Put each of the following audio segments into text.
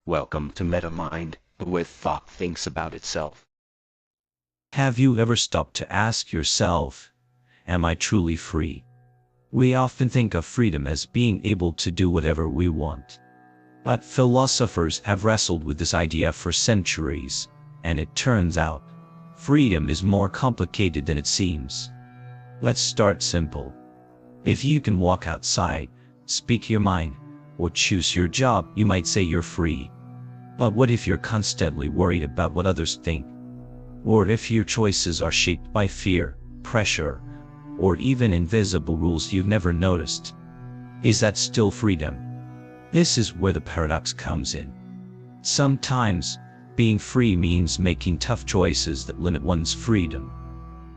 Welcome to MetaMind, where thought thinks about itself. Have you ever stopped to ask yourself, am I truly free? We often think of freedom as being able to do whatever we want. But philosophers have wrestled with this idea for centuries, and it turns out, freedom is more complicated than it seems. Let's start simple. If you can walk outside, speak your mind, or choose your job, you might say you're free. But what if you're constantly worried about what others think? Or if your choices are shaped by fear, pressure, or even invisible rules you've never noticed? Is that still freedom? This is where the paradox comes in. Sometimes, being free means making tough choices that limit one's freedom.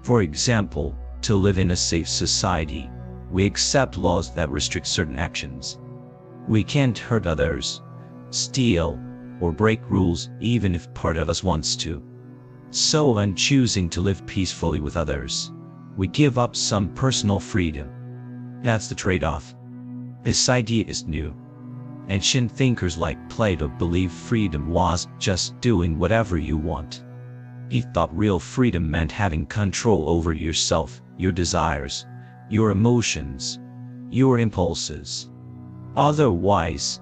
For example, to live in a safe society, we accept laws that restrict certain actions. We can't hurt others, steal, or break rules even if part of us wants to. So when choosing to live peacefully with others, we give up some personal freedom. That's the trade-off. This idea is new. Ancient thinkers like Plato believed freedom was just doing whatever you want. He thought real freedom meant having control over yourself, your desires, your emotions, your impulses. Otherwise,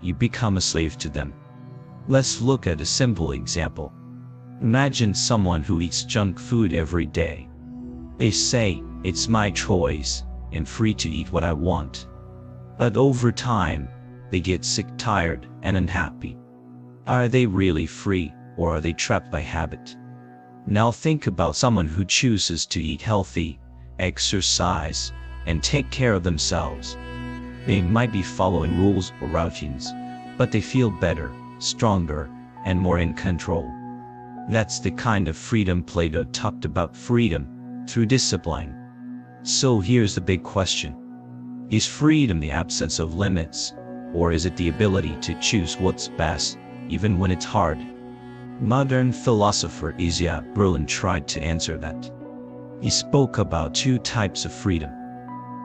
you become a slave to them. Let's look at a simple example. Imagine someone who eats junk food every day. They say, it's my choice, I'm free to eat what I want. But over time, they get sick, tired, and unhappy. Are they really free, or are they trapped by habit? Now think about someone who chooses to eat healthy, exercise, and take care of themselves. They might be following rules or routines, but they feel better, stronger, and more in control. That's the kind of freedom Plato talked about, freedom through discipline. So here's the big question. Is freedom the absence of limits, or is it the ability to choose what's best, even when it's hard? Modern philosopher Isaiah Berlin tried to answer that. He spoke about two types of freedom.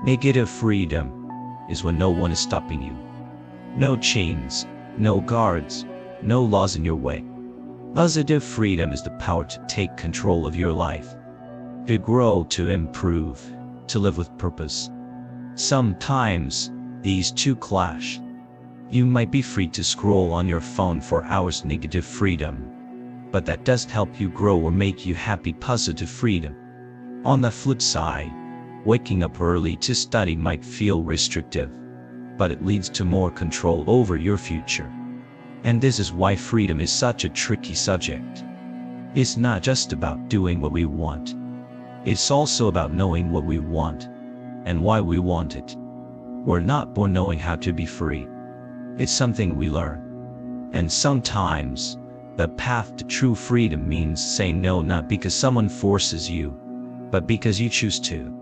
Negative freedom is when no one is stopping you. No chains, no guards, no laws in your way. Positive freedom is the power to take control of your life, to grow, to improve, to live with purpose. Sometimes, these two clash. You might be free to scroll on your phone for hours, negative freedom, but that doesn't help you grow or make you happy, positive freedom. On the flip side, waking up early to study might feel restrictive, but it leads to more control over your future. And this is why freedom is such a tricky subject. It's not just about doing what we want. It's also about knowing what we want, and why we want it. We're not born knowing how to be free. It's something we learn. And sometimes, the path to true freedom means saying no, not because someone forces you, but because you choose to.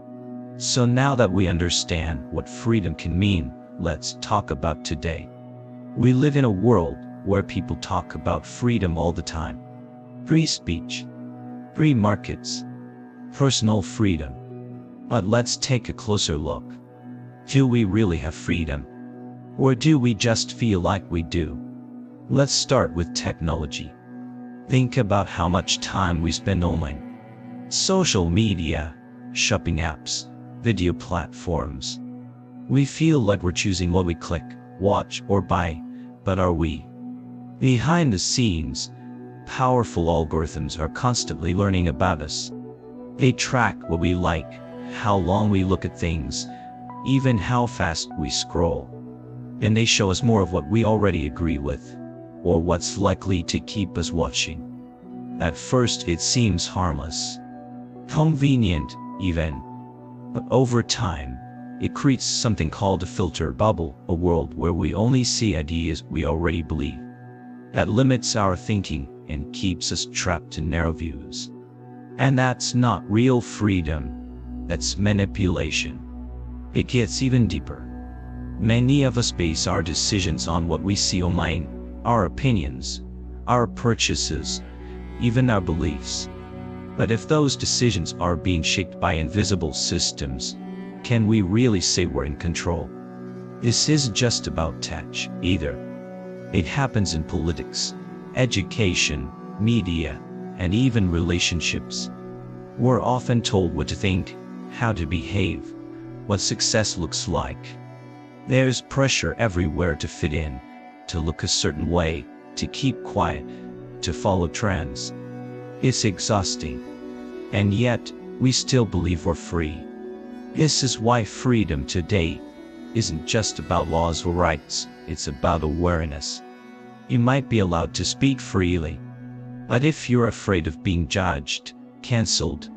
So now that we understand what freedom can mean, let's talk about today. We live in a world where people talk about freedom all the time. Free speech, free markets, personal freedom. But let's take a closer look. Do we really have freedom? Or do we just feel like we do? Let's start with technology. Think about how much time we spend online. Social media, shopping apps, video platforms. We feel like we're choosing what we click, watch, or buy, but are we? Behind the scenes, powerful algorithms are constantly learning about us. They track what we like, how long we look at things, even how fast we scroll. And they show us more of what we already agree with, or what's likely to keep us watching. At first it seems harmless, convenient even, but over time, it creates something called a filter bubble, a world where we only see ideas we already believe. That limits our thinking and keeps us trapped in narrow views. And that's not real freedom, that's manipulation. It gets even deeper. Many of us base our decisions on what we see online, our opinions, our purchases, even our beliefs. But if those decisions are being shaped by invisible systems, can we really say we're in control? This isn't just about tech either. It happens in politics, education, media, and even relationships. We're often told what to think, how to behave, what success looks like. There's pressure everywhere to fit in, to look a certain way, to keep quiet, to follow trends. It's exhausting. And yet, we still believe we're free. This is why freedom today isn't just about laws or rights, it's about awareness. You might be allowed to speak freely, but if you're afraid of being judged, cancelled,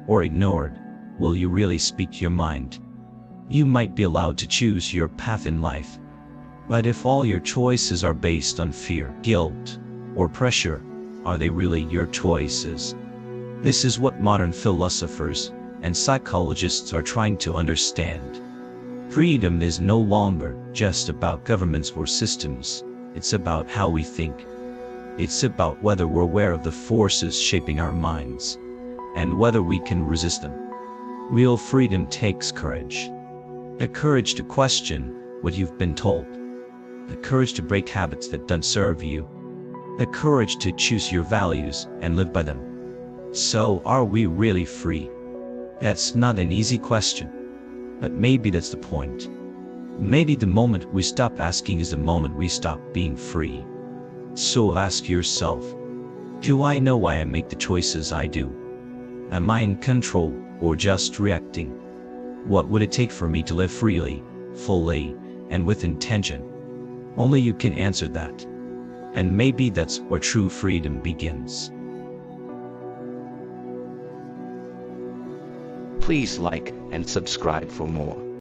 or ignored, will you really speak your mind? You might be allowed to choose your path in life, but if all your choices are based on fear, guilt, or pressure, are they really your choices? This is what modern philosophers and psychologists are trying to understand. Freedom is no longer just about governments or systems, it's about how we think. It's about whether we're aware of the forces shaping our minds, and whether we can resist them. Real freedom takes courage. The courage to question what you've been told. The courage to break habits that don't serve you. The courage to choose your values and live by them. So, are we really free? That's not an easy question. But maybe that's the point. Maybe the moment we stop asking is the moment we stop being free. So ask yourself, do I know why I make the choices I do? Am I in control or just reacting? What would it take for me to live freely, fully, and with intention? Only you can answer that. And maybe that's where true freedom begins. Please like and subscribe for more.